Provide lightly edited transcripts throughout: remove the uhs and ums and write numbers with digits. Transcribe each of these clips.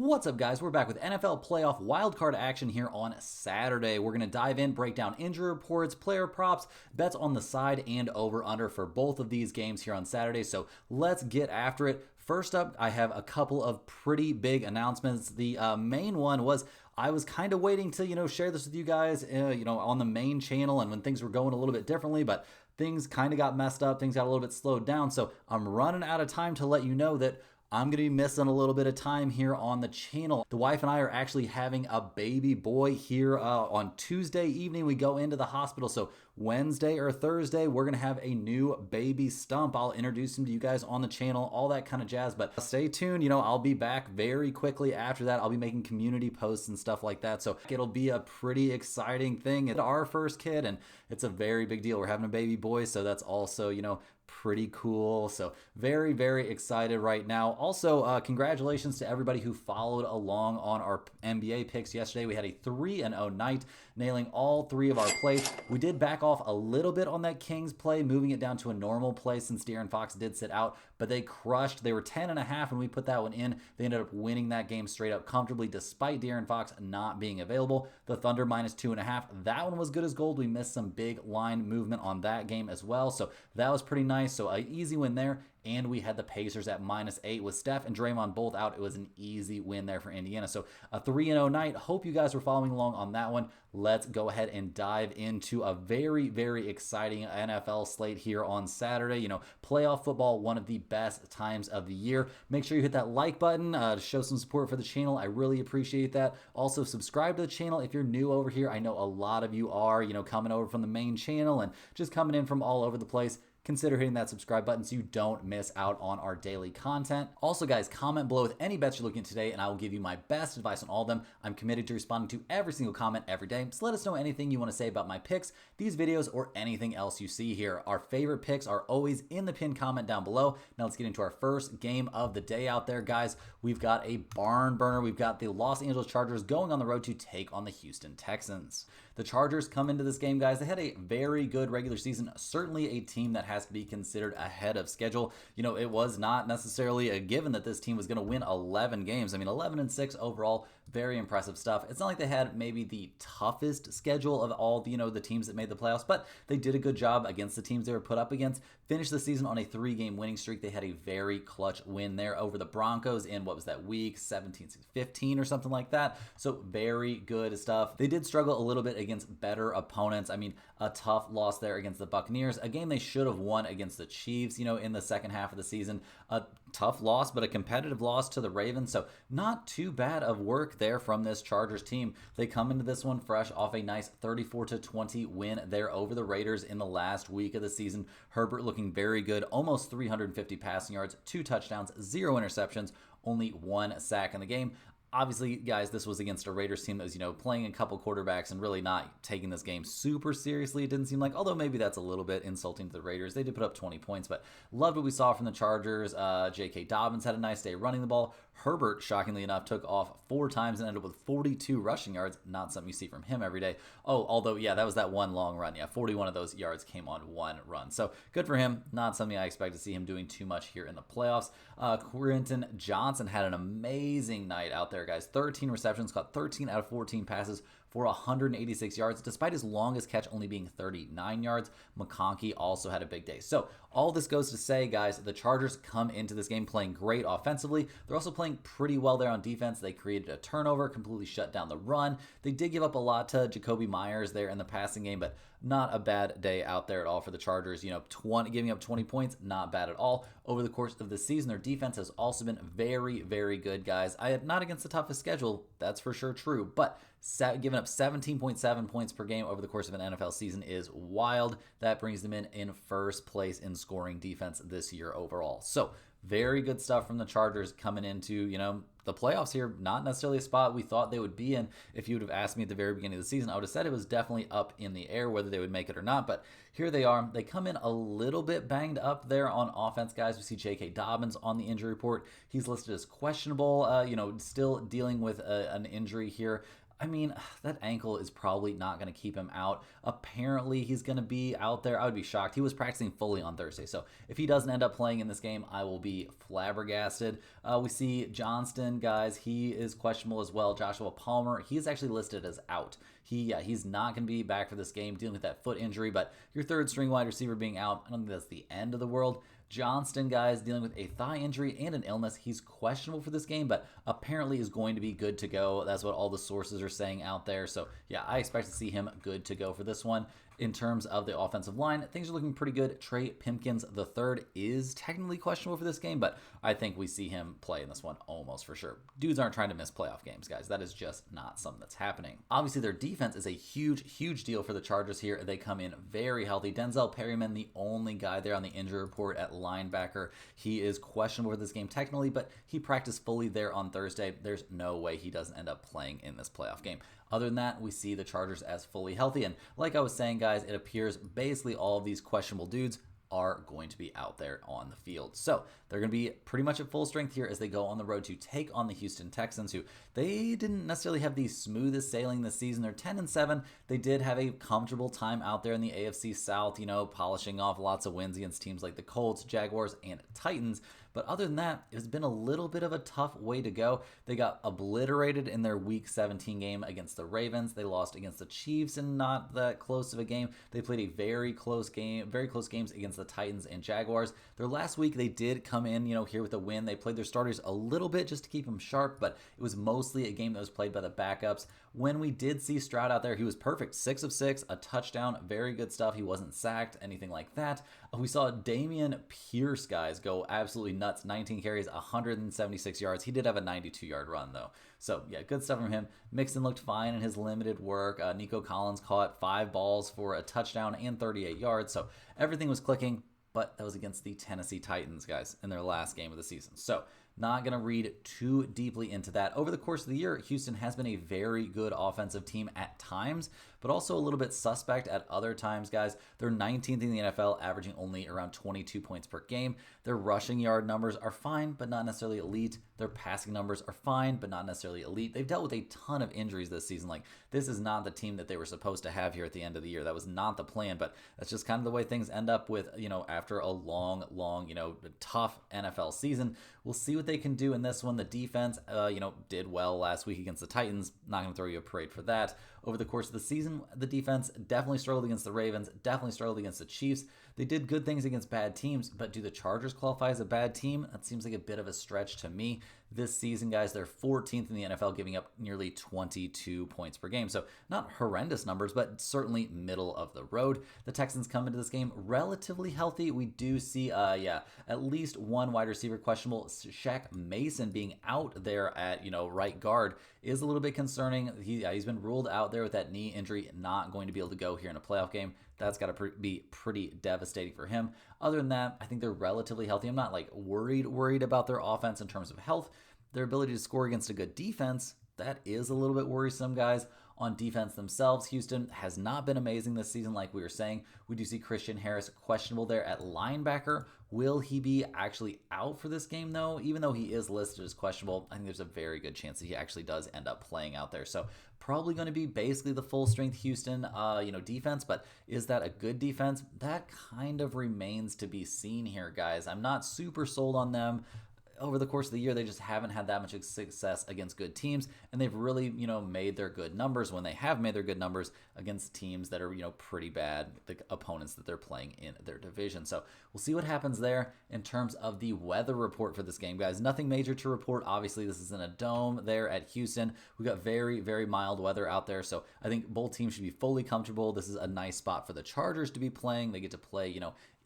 What's up, guys? We're back with NFL playoff wildcard action here on Saturday. We're going to dive in, break down injury reports, player props, bets on the side, and over-under for both of these games here on Saturday. So let's get after it. First up, I have a couple of pretty big announcements. The main one was I was kind of waiting to, share this with you guys, on the main channel and when things were going a little bit differently, but things kind of got messed up. Things got a little bit slowed down. So I'm running out of time to let you know that I'm going to be missing a little bit of time here on the channel. The wife and I are actually having a baby boy here on Tuesday evening. We go into the hospital. So Wednesday or Thursday, we're going to have a new baby stump. I'll introduce him to you guys on the channel, all that kind of jazz. But stay tuned. I'll be back very quickly after that. I'll be making community posts and stuff like that. So it'll be a pretty exciting thing. It's our first kid, and it's a very big deal. We're having a baby boy. So that's also, pretty cool. So very, very excited right now. Also, congratulations to everybody who followed along on our NBA picks yesterday. We had a 3-0 night, nailing all three of our plays. We did back off a little bit on that Kings play, moving it down to a normal play since De'Aaron Fox did sit out, but they crushed. They were 10.5 when we put that one in. They ended up winning that game straight up comfortably despite De'Aaron Fox not being available. The Thunder -2.5. That one was good as gold. We missed some big line movement on that game as well, so that was pretty nice. So an easy win there. And we had the Pacers at -8 with Steph and Draymond both out. It was an easy win there for Indiana. So a 3-0 night. Hope you guys were following along on that one. Let's go ahead and dive into a very, very exciting NFL slate here on Saturday. Playoff football, one of the best times of the year. Make sure you hit that like button to show some support for the channel. I really appreciate that. Also, subscribe to the channel if you're new over here. I know a lot of you are, coming over from the main channel and just coming in from all over the place. Consider hitting that subscribe button so you don't miss out on our daily content. Also, guys, comment below with any bets you're looking at today, and I will give you my best advice on all of them. I'm committed to responding to every single comment every day, so let us know anything you want to say about my picks, these videos, or anything else you see here. Our favorite picks are always in the pinned comment down below. Now let's get into our first game of the day out there, guys. We've got a barn burner. We've got the Los Angeles Chargers going on the road to take on the Houston Texans. The Chargers come into this game, guys. They had a very good regular season, certainly a team that has to be considered ahead of schedule. It was not necessarily a given that this team was going to win 11 games. 11-6 overall, very impressive stuff. It's not like they had maybe the toughest schedule of all the teams that made the playoffs, but they did a good job against the teams they were put up against. Finished the season on a 3-game winning streak. They had a very clutch win there over the Broncos in, what was that, week 17-15 or something like that. So very good stuff. They did struggle a little bit against better opponents. A tough loss there against the Buccaneers, a game they should have won against the Chiefs, in the second half of the season. A tough loss, but a competitive loss to the Ravens. So not too bad of work there from this Chargers team. They come into this one fresh off a nice 34-20 win there over the Raiders in the last week of the season. Herbert looking very good, almost 350 passing yards, 2 touchdowns, 0 interceptions, only 1 sack in the game. Obviously, guys, this was against a Raiders team that was, playing a couple quarterbacks and really not taking this game super seriously, it didn't seem like, although maybe that's a little bit insulting to the Raiders. They did put up 20 points, but loved what we saw from the Chargers. J.K. Dobbins had a nice day running the ball. Herbert, shockingly enough, took off 4 times and ended up with 42 rushing yards. Not something you see from him every day. Oh, although, yeah, that was that one long run. Yeah, 41 of those yards came on one run. So good for him. Not something I expect to see him doing too much here in the playoffs. Quentin Johnson had an amazing night out there, guys. 13 receptions, caught 13 out of 14 passes for 186 yards, despite his longest catch only being 39 yards. McConkey also had a big day. So all this goes to say, guys, the Chargers come into this game playing great offensively. They're also playing pretty well there on defense. They created a turnover, completely shut down the run. They did give up a lot to Jacoby Myers there in the passing game, but not a bad day out there at all for the Chargers. Giving up 20 points, not bad at all. Over the course of the season, their defense has also been very, very good, guys. Not against the toughest schedule, that's for sure true, but giving up 17.7 points per game over the course of an NFL season is wild. That brings them in first place in scoring defense this year overall. So very good stuff from the Chargers coming into, the playoffs here. Not necessarily a spot we thought they would be in. If you would have asked me at the very beginning of the season, I would have said it was definitely up in the air whether they would make it or not. But here they are. They come in a little bit banged up there on offense, guys. We see J.K. Dobbins on the injury report. He's listed as questionable, still dealing with an injury here. I mean, that ankle is probably not going to keep him out. Apparently, he's going to be out there. I would be shocked. He was practicing fully on Thursday. So if he doesn't end up playing in this game, I will be flabbergasted. We see Johnston, guys. He is questionable as well. Joshua Palmer, he is actually listed as out. He's not going to be back for this game, dealing with that foot injury. But your third string wide receiver being out, I don't think that's the end of the world. Johnston, guys, dealing with a thigh injury and an illness. He's questionable for this game, but apparently is going to be good to go. That's what all the sources are saying out there. So, yeah, I expect to see him good to go for this one. In terms of the offensive line, things are looking pretty good. Trey Pipkins III is technically questionable for this game, but I think we see him play in this one almost for sure. Dudes aren't trying to miss playoff games, guys. That is just not something that's happening. Obviously, their defense is a huge deal for the Chargers here. They come in very healthy. Denzel Perryman, the only guy there on the injury report at linebacker. He is questionable for this game technically, but he practiced fully there on Thursday. There's no way he doesn't end up playing in this playoff game. Other than that, we see the Chargers as fully healthy. And like I was saying, guys, it appears basically all of these questionable dudes are going to be out there on the field. So they're going to be pretty much at full strength here as they go on the road to take on the Houston Texans, who they didn't necessarily have the smoothest sailing this season. They're 10-7. They did have a comfortable time out there in the AFC South, polishing off lots of wins against teams like the Colts, Jaguars, and Titans. But other than that, it's been a little bit of a tough way to go. They got obliterated in their Week 17 game against the Ravens. They lost against the Chiefs in not that close of a game. They played a very close games against the Titans and Jaguars. Their last week, they did come in, here with a win. They played their starters a little bit just to keep them sharp, but it was mostly a game that was played by the backups. When we did see Stroud out there, he was perfect. 6 of 6, a touchdown, very good stuff. He wasn't sacked, anything like that. We saw Dameon Pierce, guys, go absolutely nuts. 19 carries, 176 yards. He did have a 92-yard run, though. So, yeah, good stuff from him. Mixon looked fine in his limited work. Nico Collins caught 5 balls for a touchdown and 38 yards. So, everything was clicking, but that was against the Tennessee Titans, guys, in their last game of the season. So, not going to read too deeply into that. Over the course of the year, Houston has been a very good offensive team at times, but also a little bit suspect at other times, guys. They're 19th in the NFL, averaging only around 22 points per game. Their rushing yard numbers are fine, but not necessarily elite. Their passing numbers are fine, but not necessarily elite. They've dealt with a ton of injuries this season. Like, this is not the team that they were supposed to have here at the end of the year. That was not the plan, but that's just kind of the way things end up with, after a long, tough NFL season. We'll see what they can do in this one. The defense, did well last week against the Titans. Not going to throw you a parade for that. Over the course of the season, the defense definitely struggled against the Ravens, definitely struggled against the Chiefs. They did good things against bad teams, but do the Chargers qualify as a bad team? That seems like a bit of a stretch to me. This season, guys, they're 14th in the NFL, giving up nearly 22 points per game. So not horrendous numbers, but certainly middle of the road. The Texans come into this game relatively healthy. We do see, at least one wide receiver questionable. Shaq Mason being out there at, right guard is a little bit concerning. He's been ruled out there with that knee injury, not going to be able to go here in a playoff game. That's got to be pretty devastating for him. Other than that, I think they're relatively healthy. I'm not worried about their offense in terms of health. Their ability to score against a good defense, that is a little bit worrisome, guys. On defense themselves, Houston has not been amazing this season, like we were saying. We do see Christian Harris questionable there at linebacker. Will he be actually out for this game, though? Even though he is listed as questionable, I think there's a very good chance that he actually does end up playing out there. So probably going to be basically the full-strength Houston, defense. But is that a good defense? That kind of remains to be seen here, guys. I'm not super sold on them. Over the course of the year, they just haven't had that much success against good teams, and they've really, made their good numbers when they have made their good numbers against teams that are, pretty bad, the opponents that they're playing in their division. So we'll see what happens there in terms of the weather report for this game, guys. Nothing major to report. Obviously, this is in a dome there at Houston. We got very, very mild weather out there, so I think both teams should be fully comfortable. This is a nice spot for the Chargers to be playing. They get to play,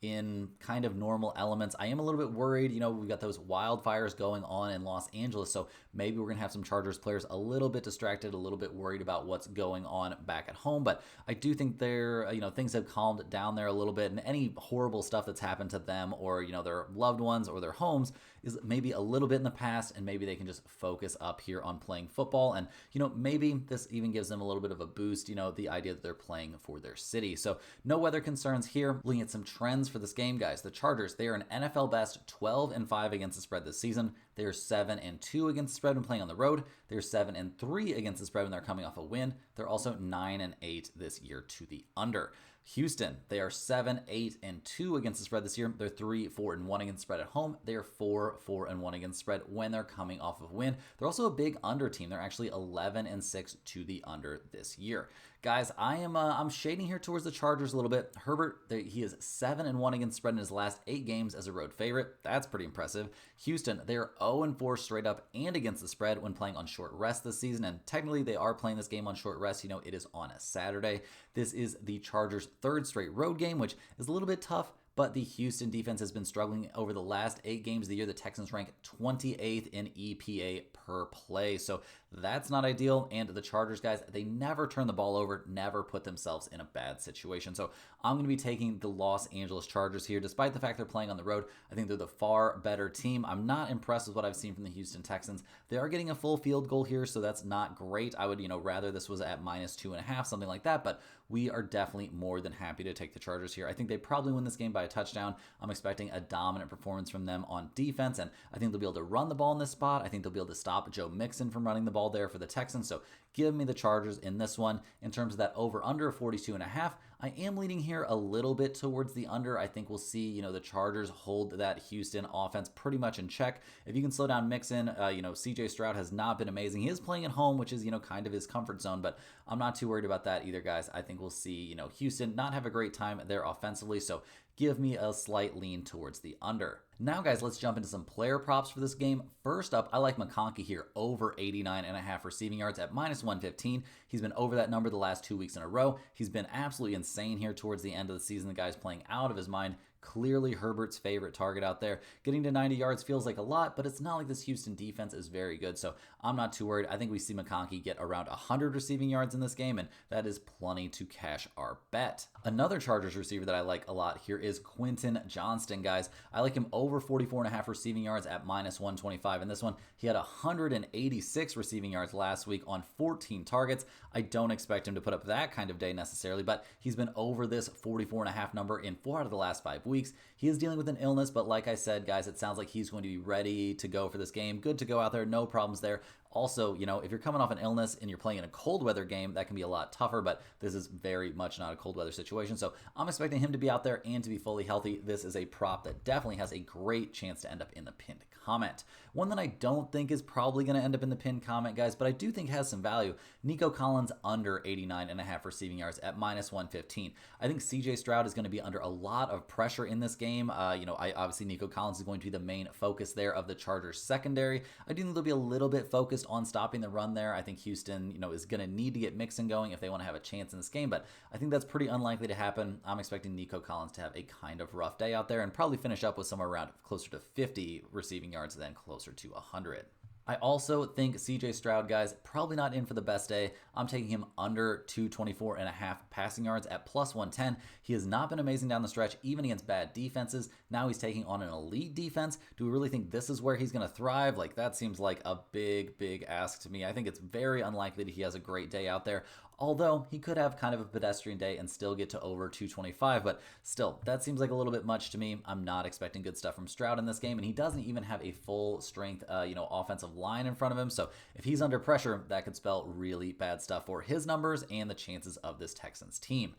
in kind of normal elements. I am a little bit worried. We've got those wildfires going on in Los Angeles, so maybe we're going to have some Chargers players a little bit distracted, a little bit worried about what's going on back at home. But I do think things have calmed down there a little bit, and any horrible stuff that's happened to them or, their loved ones or their homes is maybe a little bit in the past, and maybe they can just focus up here on playing football. And, maybe this even gives them a little bit of a boost, the idea that they're playing for their city. So no weather concerns here. Looking at some trends for this game, guys. The Chargers, they are an NFL best 12-5 against the spread this season. They are 7-2 against the spread when playing on the road. They're 7-3 against the spread when they're coming off a win. They're also 9-8 this year to the under. Houston, they are 7-8-2 against the spread this year. They're 3-4-1 against the spread at home. They are 4-4-1 against the spread when they're coming off of a win. They're also a big under team. They're actually 11-6 to the under this year. Guys, I'm shading here towards the Chargers a little bit. Herbert, he is 7-1 against the spread in his last 8 games as a road favorite. That's pretty impressive. Houston, they are 0-4 straight up and against the spread when playing on short rest this season. And technically, they are playing this game on short rest. It is on a Saturday. This is the Chargers' 3rd straight road game, which is a little bit tough. But the Houston defense has been struggling over the last 8 games of the year. The Texans rank 28th in EPA per play. So that's not ideal. And the Chargers, guys, they never turn the ball over, never put themselves in a bad situation. So I'm going to be taking the Los Angeles Chargers here. Despite the fact they're playing on the road, I think they're the far better team. I'm not impressed with what I've seen from the Houston Texans. They are getting a full field goal here, so that's not great. I would, rather this was at -2.5, something like that. But we are definitely more than happy to take the Chargers here. I think they probably win this game by a touchdown. I'm expecting a dominant performance from them on defense, and I think they'll be able to run the ball in this spot. I think they'll be able to stop Joe Mixon from running the ball there for the Texans. So give me the Chargers in this one. In terms of that over-under of 42.5, I am leaning here a little bit towards the under. I think we'll see, the Chargers hold that Houston offense pretty much in check. If you can slow down Mixon, CJ Stroud has not been amazing. He is playing at home, which is, kind of his comfort zone, but I'm not too worried about that either, guys. I think we'll see, Houston not have a great time there offensively. So give me a slight lean towards the under. Now, guys, let's jump into some player props for this game. First up, I like McConkey here over 89.5 receiving yards at -115. He's been over that number the last 2 weeks in a row. He's been absolutely insane here towards the end of the season. The guy's playing out of his mind. Clearly Herbert's favorite target out there. Getting to 90 yards feels like a lot, but it's not like this Houston defense is very good, so I'm not too worried. I think we see McConkey get around 100 receiving yards in this game, and that is plenty to cash our bet. Another Chargers receiver that I like a lot here is Quentin Johnston, guys. I like him over 44.5 receiving yards at -125. In this one, he had 186 receiving yards last week on 14 targets. I don't expect him to put up that kind of day necessarily, but he's been over this 44.5 number in 4 out of the last 5 weeks. He is dealing with an illness, but like I said, guys, it sounds like he's going to be ready to go for this game. Good to go out there, no problems there. Also, if you're coming off an illness and you're playing in a cold weather game, that can be a lot tougher, but this is very much not a cold weather situation. So I'm expecting him to be out there and to be fully healthy. This is a prop that definitely has a great chance to end up in the pinned comment. One that I don't think is probably going to end up in the pinned comment, guys, but I do think has some value. Nico Collins under 89.5 receiving yards at -115. I think CJ Stroud is going to be under a lot of pressure in this game. Obviously Nico Collins is going to be the main focus there of the Chargers secondary. I do think they'll be a little bit focused on stopping the run there. I think Houston, is going to need to get Mixon going if they want to have a chance in this game, but I think that's pretty unlikely to happen. I'm expecting Nico Collins to have a kind of rough day out there and probably finish up with somewhere around closer to 50 receiving yards than closer to 100. I also think CJ Stroud, guys, probably not in for the best day. I'm taking him under 224.5 passing yards at +110. He has not been amazing down the stretch, even against bad defenses. Now he's taking on an elite defense. Do we really think this is where he's going to thrive? That seems like a big ask to me. I think it's very unlikely that he has a great day out there. Although he could have kind of a pedestrian day and still get to over 225, but still, that seems like a little bit much to me. I'm not expecting good stuff from Stroud in this game, and he doesn't even have a full strength, offensive line in front of him. So if he's under pressure, that could spell really bad stuff for his numbers and the chances of this Texans team.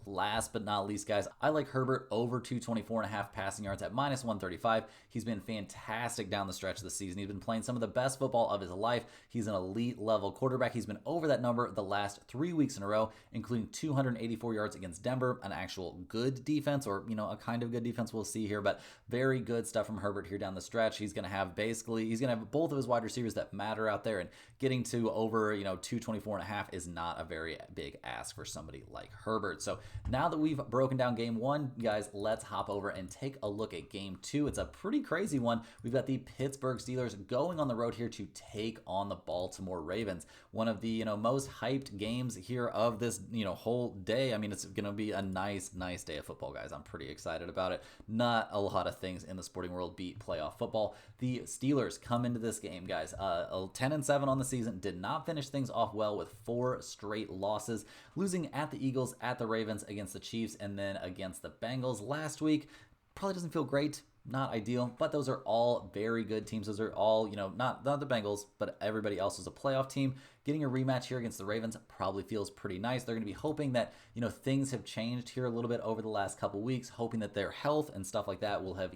Last but not least, guys, I like Herbert over 224.5 passing yards at -135. He's been fantastic down the stretch this season. He's been playing some of the best football of his life. He's an elite level quarterback. He's been over that number the last 3 weeks in a row, including 284 yards against Denver, an actual good defense, or, a kind of good defense we'll see here, but very good stuff from Herbert here down the stretch. He's going to have both of his wide receivers that matter out there, and getting to over, 224.5 is not a very big ask for somebody like Herbert. So now that we've broken down game one, guys, let's hop over and take a look at game two. It's a pretty crazy one. We've got the Pittsburgh Steelers going on the road here to take on the Baltimore Ravens. One of the, most hyped games here of this, whole day. I mean, it's going to be a nice day of football, guys. I'm pretty excited about it. Not a lot of things in the sporting world beat playoff football. The Steelers come into this game, guys, 10-7 on the season, did not finish things off well with 4 straight losses, losing at the Eagles, at the Ravens, against the Chiefs, and then against the Bengals last week. Probably doesn't feel great. Not ideal, but those are all very good teams. Those are all, not the Bengals, but everybody else is a playoff team. Getting a rematch here against the Ravens probably feels pretty nice. They're going to be hoping that, things have changed here a little bit over the last couple weeks, hoping that their health and stuff like that will have,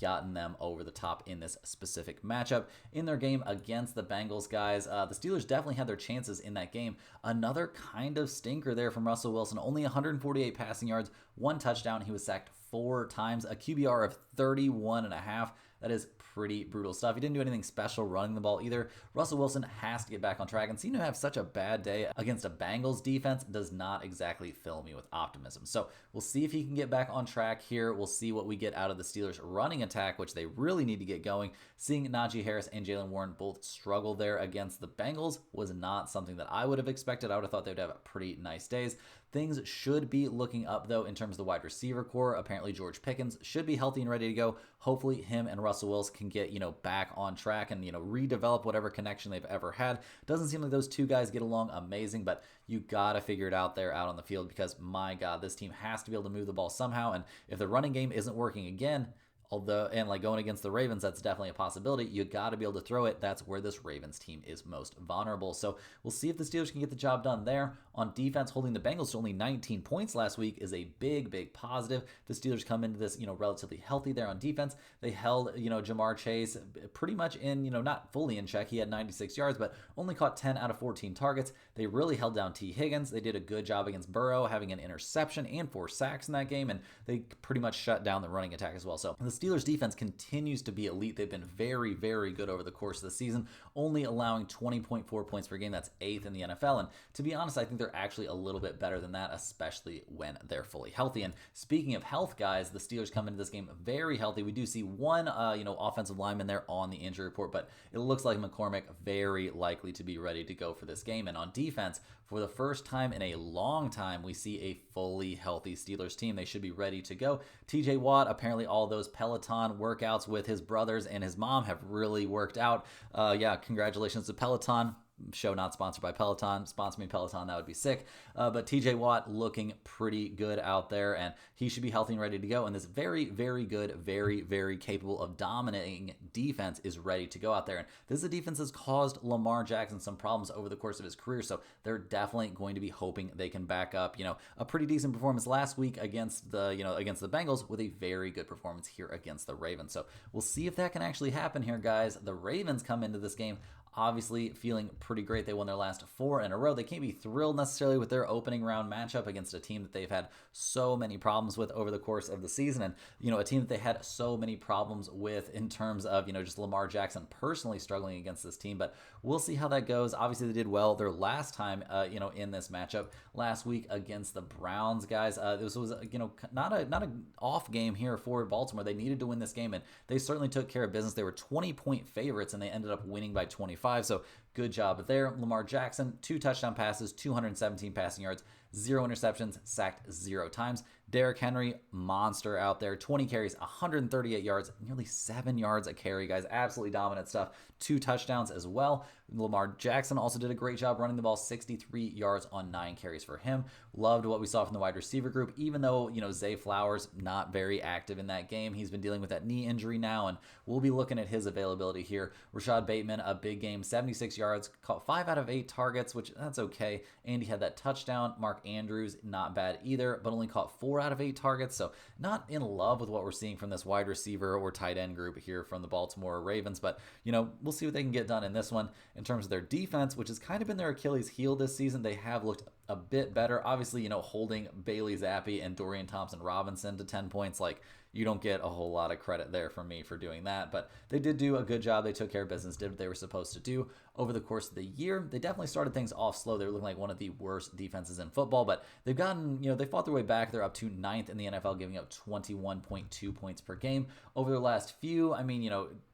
gotten them over the top in this specific matchup. In their game against the Bengals, guys, the Steelers definitely had their chances in that game. Another kind of stinker there from Russell Wilson. Only 148 passing yards, 1 touchdown. He was sacked 4 times, a QBR of 31.5. That is pretty brutal stuff. He didn't do anything special running the ball either. Russell Wilson has to get back on track, and seem to have such a bad day against a Bengals defense does not exactly fill me with optimism. So we'll see if he can get back on track here. We'll see what we get out of the Steelers running attack, which they really need to get going. Seeing Najee Harris and Jalen Warren both struggle there against the Bengals was not something that I would have expected. I would have thought they would have pretty nice days. Things should be looking up, though, in terms of the wide receiver core. Apparently, George Pickens should be healthy and ready to go. Hopefully, him and Russell Wilson can get, back on track and, redevelop whatever connection they've ever had. Doesn't seem like those two guys get along amazing, but you got to figure it out there out on the field because, my God, this team has to be able to move the ball somehow. And if the running game isn't working again, going against the Ravens, that's definitely a possibility. You got to be able to throw it. That's where this Ravens team is most vulnerable. So we'll see if the Steelers can get the job done there. On defense, holding the Bengals to only 19 points last week is a big positive. The Steelers come into this, relatively healthy there on defense. They held, Jamar Chase pretty much in, not fully in check. He had 96 yards, but only caught 10 out of 14 targets. They really held down T. Higgins. They did a good job against Burrow, having an interception and 4 sacks in that game, and they pretty much shut down the running attack as well. So the Steelers defense continues to be elite. They've been very good over the course of the season, only allowing 20.4 points per game. That's 8th in the NFL. And to be honest, I think they're actually a little bit better than that, especially when they're fully healthy. And speaking of health, guys, the Steelers come into this game very healthy. We do see one, offensive lineman there on the injury report, but it looks like McCormick very likely to be ready to go for this game. And on defense, for the first time in a long time, we see a fully healthy Steelers team. They should be ready to go. TJ Watt, apparently all those Peloton workouts with his brothers and his mom have really worked out. Congratulations to Peloton. Show not sponsored by Peloton. Sponsor me, Peloton. That would be sick. But TJ Watt looking pretty good out there, and he should be healthy and ready to go. And this very good, very capable of dominating defense is ready to go out there. And this is a defense that's caused Lamar Jackson some problems over the course of his career. So they're definitely going to be hoping they can back up, a pretty decent performance last week against the Bengals with a very good performance here against the Ravens. So we'll see if that can actually happen here, guys. The Ravens come into this game obviously feeling pretty great. They won their last 4 in a row. They can't be thrilled necessarily with their opening round matchup against a team that they've had so many problems with over the course of the season, and a team that they had so many problems with in terms of just Lamar Jackson personally struggling against this team. But we'll see how that goes. Obviously, they did well their last time in this matchup last week against the Browns, guys. This was not an off game here for Baltimore. They needed to win this game, and they certainly took care of business. They were 20-point favorites, and they ended up winning by 25. So good job there. Lamar Jackson, 2 touchdown passes, 217 passing yards, 0 interceptions, sacked 0 times. Derrick Henry, monster out there. 20 carries, 138 yards, nearly 7 yards a carry, guys. Absolutely dominant stuff. 2 touchdowns as well. Lamar Jackson also did a great job running the ball, 63 yards on 9 carries for him. Loved what we saw from the wide receiver group, even though, Zay Flowers, not very active in that game. He's been dealing with that knee injury now, and we'll be looking at his availability here. Rashad Bateman, a big game, 76 yards, caught 5 out of 8 targets, which that's okay. And he had that touchdown. Mark Andrews, not bad either, but only caught 4 out of 8 targets. So not in love with what we're seeing from this wide receiver or tight end group here from the Baltimore Ravens, but we'll see what they can get done in this one. In terms of their defense, which has kind of been their Achilles heel this season, they have looked a bit better. Obviously, holding Bailey Zappi and Dorian Thompson-Robinson to 10 points, like, you don't get a whole lot of credit there from me for doing that. But they did do a good job. They took care of business, did what they were supposed to do over the course of the year. They definitely started things off slow. They were looking like one of the worst defenses in football, but they've gotten, they fought their way back. They're up to 9th in the NFL, giving up 21.2 points per game over their last few. I mean,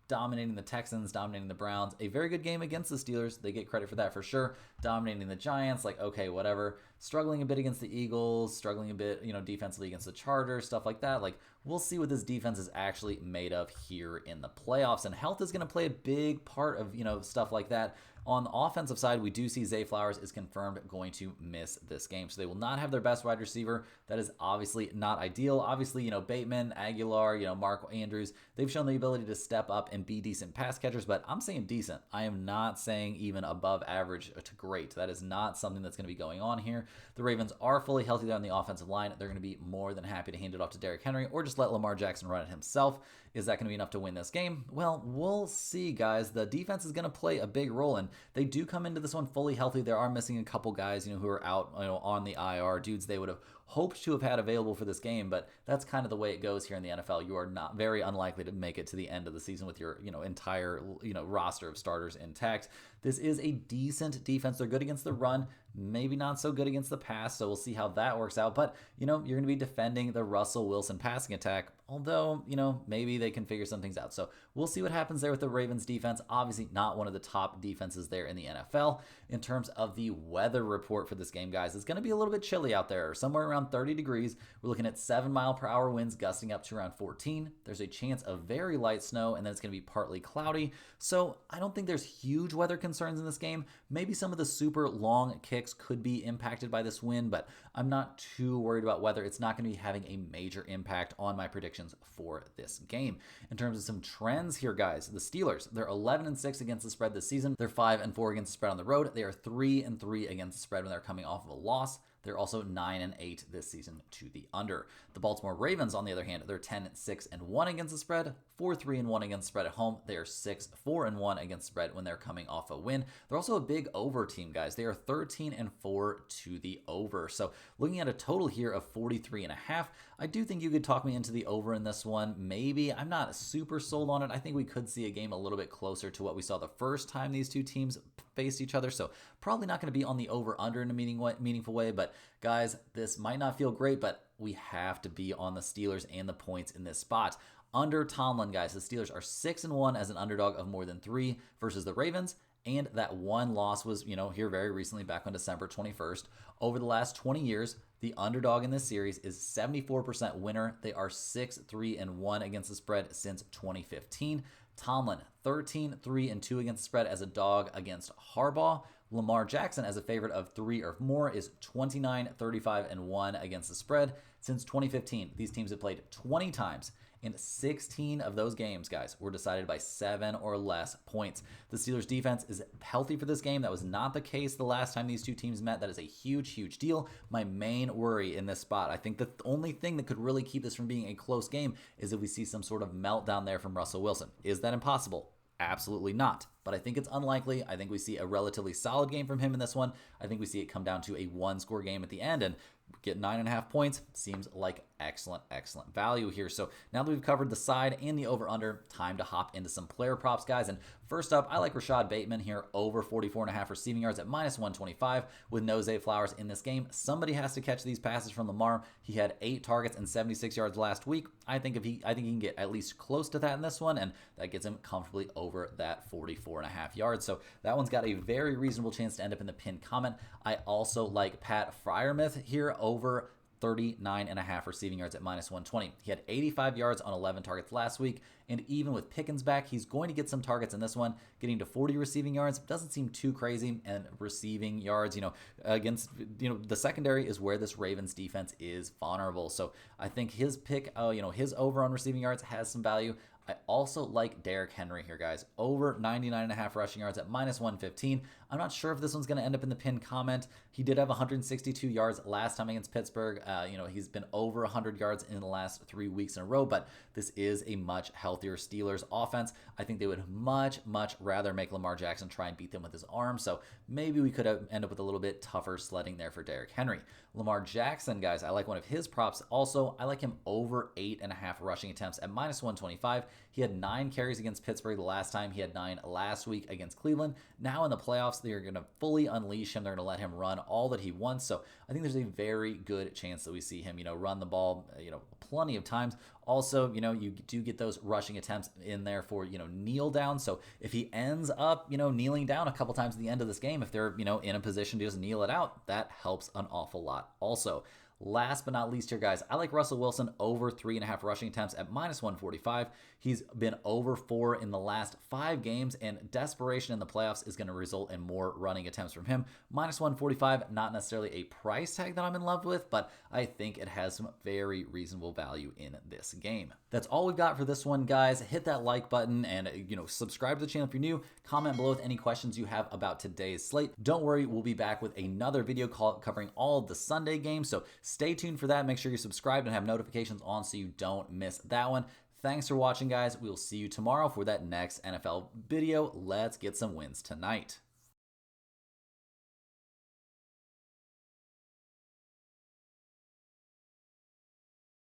dominating the Texans, dominating the Browns. A very good game against the Steelers. They get credit for that for sure. Dominating the Giants, like, okay, whatever. Struggling a bit against the Eagles, struggling a bit, defensively against the Chargers, stuff like that. Like, we'll see what this defense is actually made of here in the playoffs. And health is going to play a big part of, stuff like that. On the offensive side, we do see Zay Flowers is confirmed going to miss this game. So they will not have their best wide receiver. That is obviously not ideal. Obviously, Bateman, Aguilar, Mark Andrews, they've shown the ability to step up and be decent pass catchers, but I'm saying decent. I am not saying even above average to great. That is not something that's going to be going on here. The Ravens are fully healthy there on the offensive line. They're going to be more than happy to hand it off to Derrick Henry or just let Lamar Jackson run it himself. Is that going to be enough to win this game? Well, we'll see, guys. The defense is going to play a big role, and they do come into this one fully healthy. They are missing a couple guys, who are out, on the IR, dudes they would have hoped to have had available for this game, but that's kind of the way it goes here in the NFL. You are not very unlikely to make it to the end of the season with your, entire, roster of starters intact. This is a decent defense. They're good against the run, maybe not so good against the pass, so we'll see how that works out. But, you're going to be defending the Russell Wilson passing attack, although, maybe they can figure some things out. So we'll see what happens there with the Ravens defense. Obviously not one of the top defenses there in the NFL. In terms of the weather report for this game, guys, it's going to be a little bit chilly out there, somewhere around 30 degrees. We're looking at 7-mile-per-hour winds gusting up to around 14. There's a chance of very light snow, and then it's going to be partly cloudy. So I don't think there's huge weather concerns in this game. Maybe some of the super long kicks could be impacted by this wind, but I'm not too worried about weather. It's not going to be having a major impact on my predictions for this game. In terms of some trends here, guys, the Steelers, they're 11-6 against the spread this season. They're 5-4 against the spread on the road. They are 3-3 against the spread when they're coming off of a loss. They're also 9-8 this season to the under. The Baltimore Ravens, on the other hand, they're 10-6-1 against the spread, 4-3-1 against the spread at home. They are 6-4-1 against the spread when they're coming off a win. They're also a big over team, guys. They are 13-4 to the over. So looking at a total here of 43.5, I do think you could talk me into the over in this one. Maybe. I'm not super sold on it. I think we could see a game a little bit closer to what we saw the first time these two teams faced each other. So probably not going to be on the over-under in a meaningful way. But guys, this might not feel great, but we have to be on the Steelers and the points in this spot. Under Tomlin, guys, the Steelers are 6-1 as an underdog of more than 3 versus the Ravens. And that one loss was, here very recently, back on December 21st. Over the last 20 years, the underdog in this series is 74% winner. They are 6-3-1 against the spread since 2015. Tomlin, 13-3-2 against the spread as a dog against Harbaugh. Lamar Jackson, as a favorite of 3 or more, is 29-35-1 against the spread since 2015. These teams have played 20 times, and 16 of those games, guys, were decided by 7 or less points. The Steelers' defense is healthy for this game. That was not the case the last time these two teams met. That is a huge, huge deal. My main worry in this spot, I think the only thing that could really keep this from being a close game is if we see some sort of meltdown there from Russell Wilson. Is that impossible? Absolutely not. But I think it's unlikely. I think we see a relatively solid game from him in this one. I think we see it come down to a one-score game at the end, and get 9.5 points seems like excellent value here. So now that we've covered the side and the over-under, time to hop into some player props, guys. And first up, I like Rashad Bateman here, over 44.5 receiving yards at -125 with no Zay Flowers in this game. Somebody has to catch these passes from Lamar. He had 8 targets and 76 yards last week. I think he can get at least close to that in this one, and that gets him comfortably over that 44.5 yards. So that one's got a very reasonable chance to end up in the pinned comment. I also like Pat Freiermuth here, over 39.5 receiving yards at -120. He had 85 yards on 11 targets last week, and even with Pickens back, he's going to get some targets in this one. Getting to 40 receiving yards doesn't seem too crazy, and receiving yards, against, the secondary is where this Ravens defense is vulnerable. So I think his pick, his over on receiving yards has some value. I also like Derrick Henry here, guys. Over 99.5 rushing yards at -115. I'm not sure if this one's going to end up in the pinned comment. He did have 162 yards last time against Pittsburgh. He's been over 100 yards in the last 3 weeks in a row, but this is a much healthier Steelers offense. I think they would much rather make Lamar Jackson try and beat them with his arm, so maybe we could end up with a little bit tougher sledding there for Derrick Henry. Lamar Jackson, guys, I like one of his props. Also, I like him over 8.5 rushing attempts at -125. He had 9 carries against Pittsburgh the last time. He had 9 last week against Cleveland. Now in the playoffs, they're going to fully unleash him. They're going to let him run all that he wants. So I think there's a very good chance that we see him, run the ball, plenty of times. Also, you do get those rushing attempts in there for, kneel down. So if he ends up, kneeling down a couple times at the end of this game, if they're, in a position to just kneel it out, that helps an awful lot also. Last but not least here, guys, I like Russell Wilson over 3.5 rushing attempts at -145. He's been over 4 in the last 5 games, and desperation in the playoffs is going to result in more running attempts from him. -145, not necessarily a price tag that I'm in love with, but I think it has some very reasonable value in this game. That's all we've got for this one, guys. Hit that like button and, subscribe to the channel if you're new. Comment below with any questions you have about today's slate. Don't worry, we'll be back with another video covering all of the Sunday games, so stay tuned for that. Make sure you're subscribed and have notifications on so you don't miss that one. Thanks for watching, guys. We'll see you tomorrow for that next NFL video. Let's get some wins tonight.